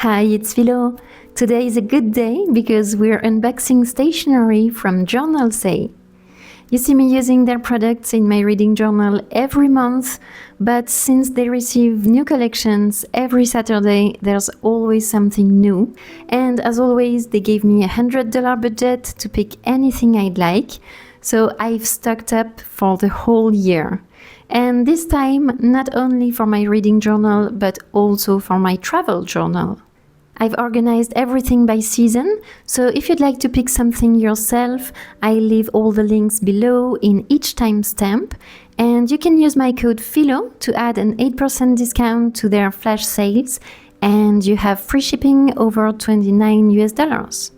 Hi, it's Philo. Today is a good day because we're unboxing stationery from JournalSay. You see me using their products in my reading journal every month, but since they receive new collections every Saturday, there's always something new. And as always, they gave me $100 budget to pick anything I'd like, so I've stocked up for the whole year. And this time, not only for my reading journal, but also for my travel journal. I've organized everything by season, so if you'd like to pick something yourself, I leave all the links below in each timestamp, and you can use my code PHILO to add an 8% discount to their flash sales, and you have free shipping over $29 US.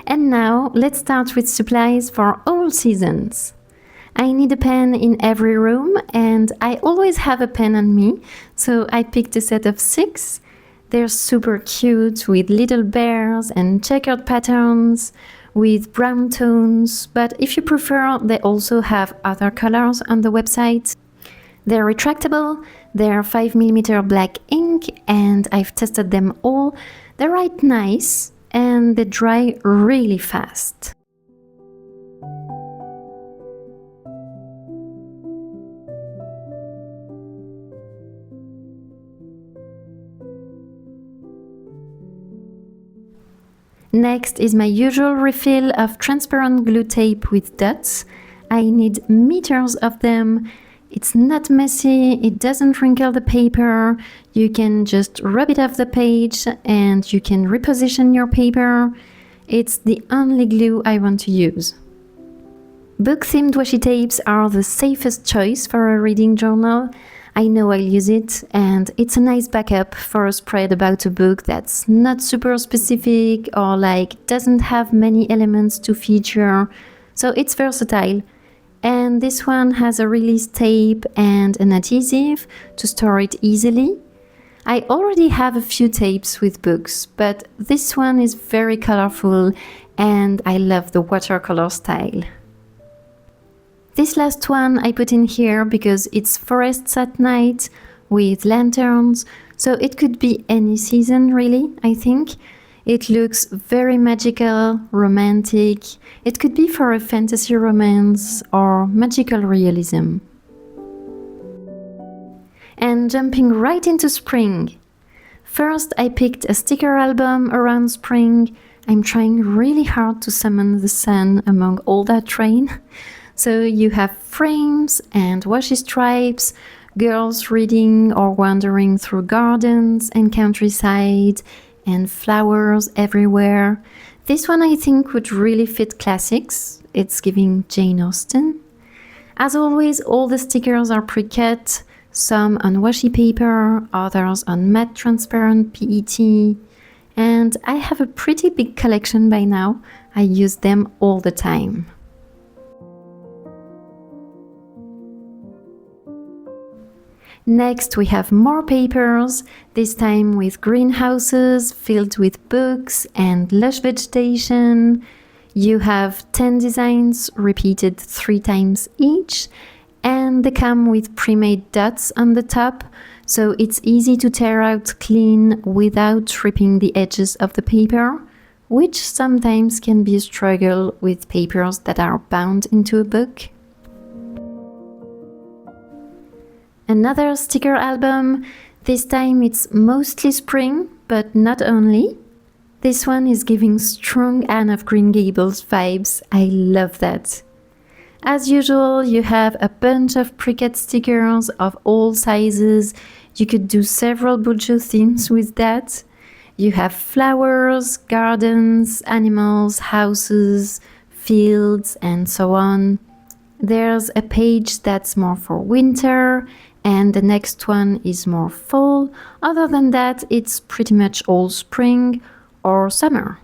And now, let's start with supplies for all seasons. I need a pen in every room, and I always have a pen on me, so I picked a set of 6. They're super cute with little bears and checkered patterns with brown tones, but if you prefer, they also have other colors on the website. They're retractable, they're 5mm black ink, and I've tested them all. They write nice and they dry really fast. Next is my usual refill of transparent glue tape with dots. I need meters of them. It's not messy, it doesn't wrinkle the paper. You can just rub it off the page and you can reposition your paper. It's the only glue I want to use. Book-themed washi tapes are the safest choice for a reading journal. I know I'll use it, and it's a nice backup for a spread about a book that's not super specific or doesn't have many elements to feature, so it's versatile. And this one has a release tape and an adhesive to store it easily. I already have a few tapes with books, but this one is very colorful and I love the watercolor style. This last one I put in here because it's forests at night with lanterns, so it could be any season really, I think. It looks very magical, romantic. It could be for a fantasy romance or magical realism. And jumping right into spring. First I picked a sticker album around spring. I'm trying really hard to summon the sun among all that rain. So you have frames and washi stripes, girls reading or wandering through gardens and countryside, and flowers everywhere. This one I think would really fit classics. It's giving Jane Austen. As always, all the stickers are pre-cut, some on washi paper, others on matte transparent PET. And I have a pretty big collection by now. I use them all the time. Next we have more papers, this time with greenhouses filled with books and lush vegetation. You have 10 designs repeated 3 times each, and they come with pre-made dots on the top, so it's easy to tear out clean without ripping the edges of the paper, which sometimes can be a struggle with papers that are bound into a book. Another sticker album, this time it's mostly spring, but not only. This one is giving strong Anne of Green Gables vibes, I love that. As usual, you have a bunch of pre-cut stickers of all sizes. You could do several Bujo themes with that. You have flowers, gardens, animals, houses, fields, and so on. There's a page that's more for winter, and the next one is more fall. Other than that, it's pretty much all spring or summer.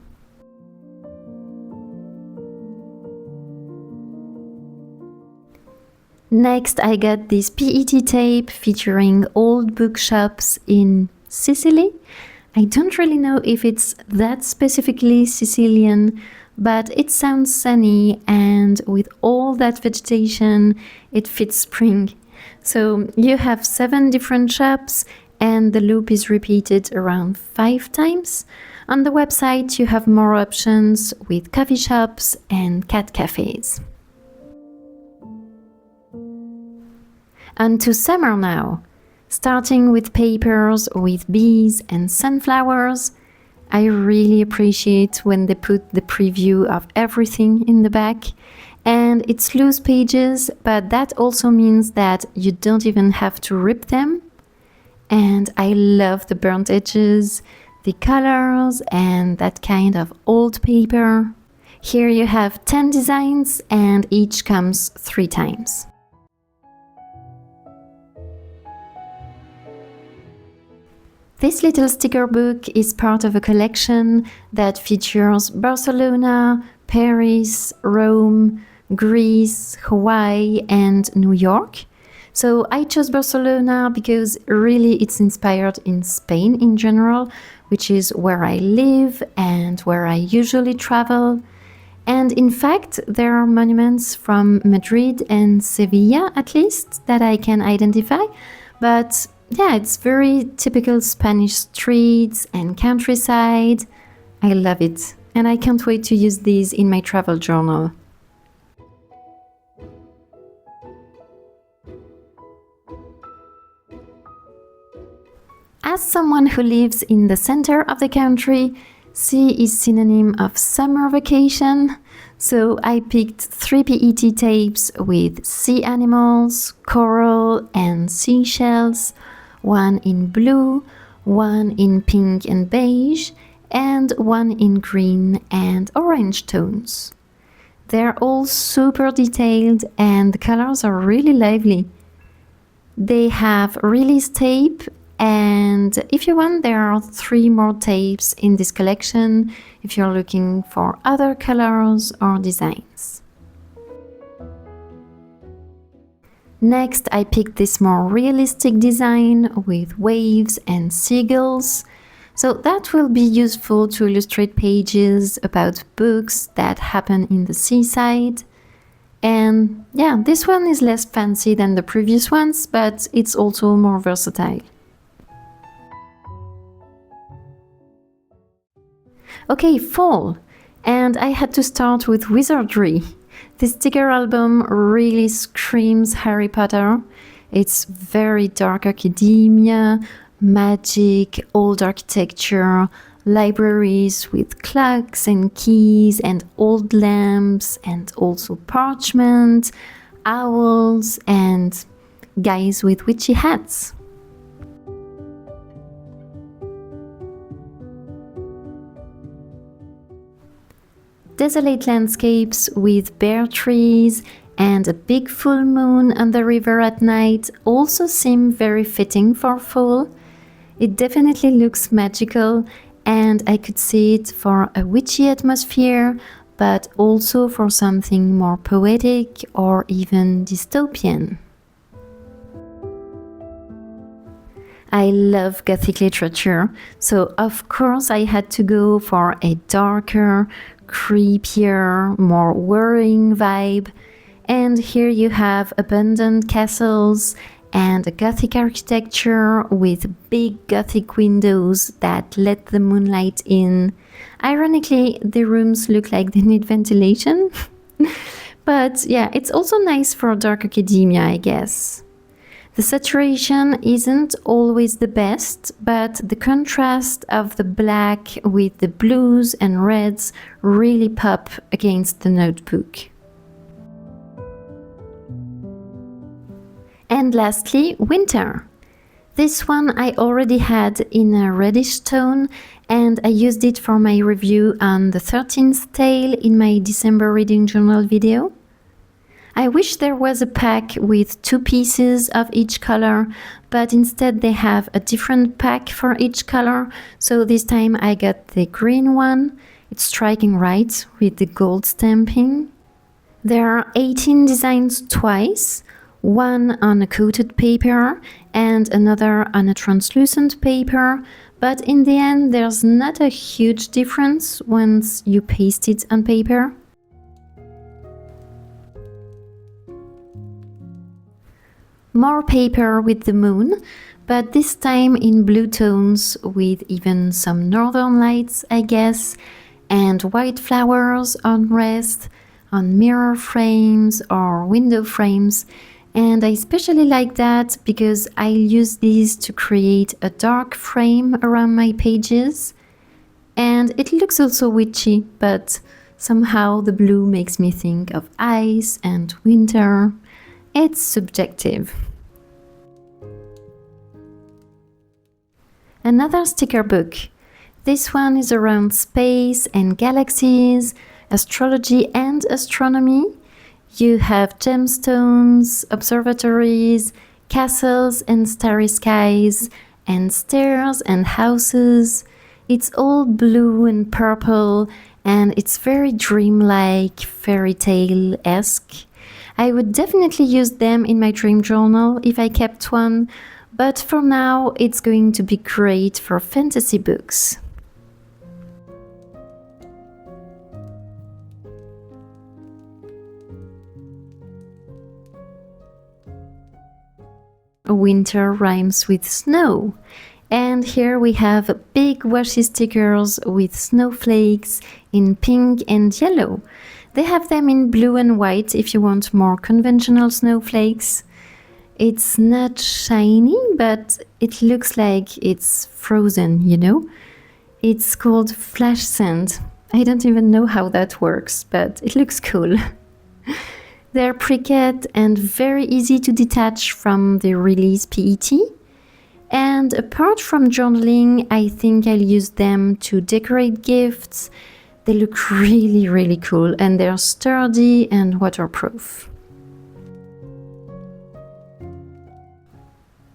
Next, I got this PET tape featuring old bookshops in Sicily. I don't really know if it's that specifically Sicilian, but it sounds sunny, and with all that vegetation, it fits spring. So you have 7 different shops and the loop is repeated around 5 times. On the website you have more options with coffee shops and cat cafes. On to summer now. Starting with papers with bees and sunflowers. I really appreciate when they put the preview of everything in the back. And it's loose pages, but that also means that you don't even have to rip them. And I love the burnt edges, the colors, and that kind of old paper. Here you have 10 designs and each comes 3 times. This little sticker book is part of a collection that features Barcelona, Paris, Rome, Greece, Hawaii, and New York. So I chose Barcelona because really it's inspired in Spain in general, which is where I live and where I usually travel. And in fact, there are monuments from Madrid and Sevilla, at least, that I can identify. But yeah, it's very typical Spanish streets and countryside. I love it, and I can't wait to use these in my travel journal. As someone who lives in the center of the country, sea is synonym of summer vacation. So I picked 3 PET tapes with sea animals, coral and seashells, one in blue, one in pink and beige, and one in green and orange tones. They're all super detailed and the colors are really lively. They have release tape, and if you want, there are 3 more tapes in this collection if you're looking for other colors or designs. Next, I picked this more realistic design with waves and seagulls. So that will be useful to illustrate pages about books that happen in the seaside. And yeah, this one is less fancy than the previous ones, but it's also more versatile. Okay, fall. And I had to start with wizardry. This sticker album really screams Harry Potter. It's very dark academia, magic, old architecture, libraries with clocks and keys and old lamps, and also parchment, owls, and guys with witchy hats. Desolate landscapes with bare trees and a big full moon on the river at night also seem very fitting for fall. It definitely looks magical, and I could see it for a witchy atmosphere, but also for something more poetic or even dystopian. I love Gothic literature, so of course I had to go for a darker, creepier, more worrying vibe. And here you have abandoned castles and a Gothic architecture with big Gothic windows that let the moonlight in. Ironically, the rooms look like they need ventilation. But yeah, it's also nice for dark academia, I guess. The saturation isn't always the best, but the contrast of the black with the blues and reds really pop against the notebook. And lastly, winter. This one I already had in a reddish tone, and I used it for my review on the 13th Tale in my December reading journal video. I wish there was a pack with 2 pieces of each color, but instead they have a different pack for each color, so this time I got the green one. It's striking right with the gold stamping. There are 18 designs twice, one on a coated paper and another on a translucent paper, but in the end there's not a huge difference once you paste it on paper. More paper with the moon, but this time in blue tones with even some northern lights, I guess, and white flowers on rest, on mirror frames or window frames. And I especially like that because I'll use these to create a dark frame around my pages. And it looks also witchy, but somehow the blue makes me think of ice and winter. It's subjective. Another sticker book. This one is around space and galaxies, astrology and astronomy. You have gemstones, observatories, castles and starry skies, and stairs and houses. It's all blue and purple, and it's very dreamlike, fairy tale-esque. I would definitely use them in my dream journal if I kept one, but for now it's going to be great for fantasy books. Winter rhymes with snow. And here we have big washi stickers with snowflakes in pink and yellow. They have them in blue and white if you want more conventional snowflakes. It's not shiny, but it looks like it's frozen, you know? It's called flash sand. I don't even know how that works, but it looks cool. They're Cricut and very easy to detach from the release PET. And apart from journaling, I think I'll use them to decorate gifts. They look really, really cool, and they're sturdy and waterproof.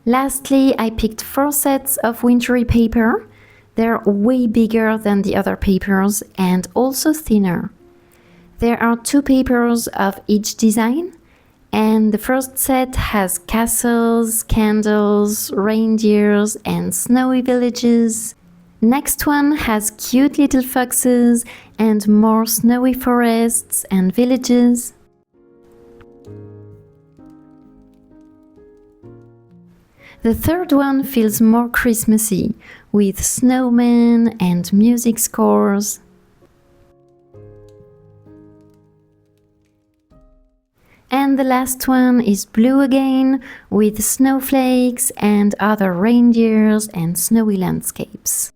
Lastly, I picked 4 sets of wintry paper. They're way bigger than the other papers and also thinner. There are 2 papers of each design, and the first set has castles, candles, reindeers, and snowy villages. Next one has cute little foxes and more snowy forests and villages. The third one feels more Christmassy, with snowmen and music scores. And the last one is blue again, with snowflakes and other reindeers and snowy landscapes.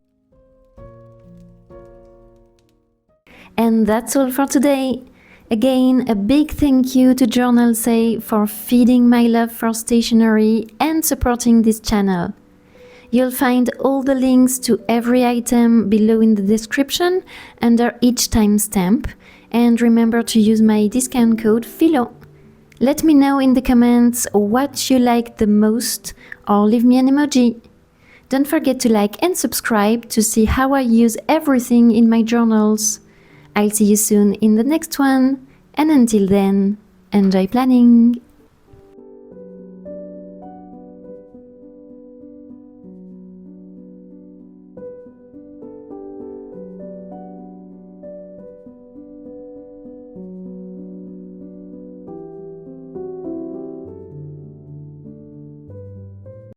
And that's all for today. Again, a big thank you to JournalSay for feeding my love for stationery and supporting this channel. You'll find all the links to every item below in the description under each timestamp, and remember to use my discount code PHILO. Let me know in the comments what you liked the most, or leave me an emoji. Don't forget to like and subscribe to see how I use everything in my journals. I'll see you soon in the next one, and until then, enjoy planning!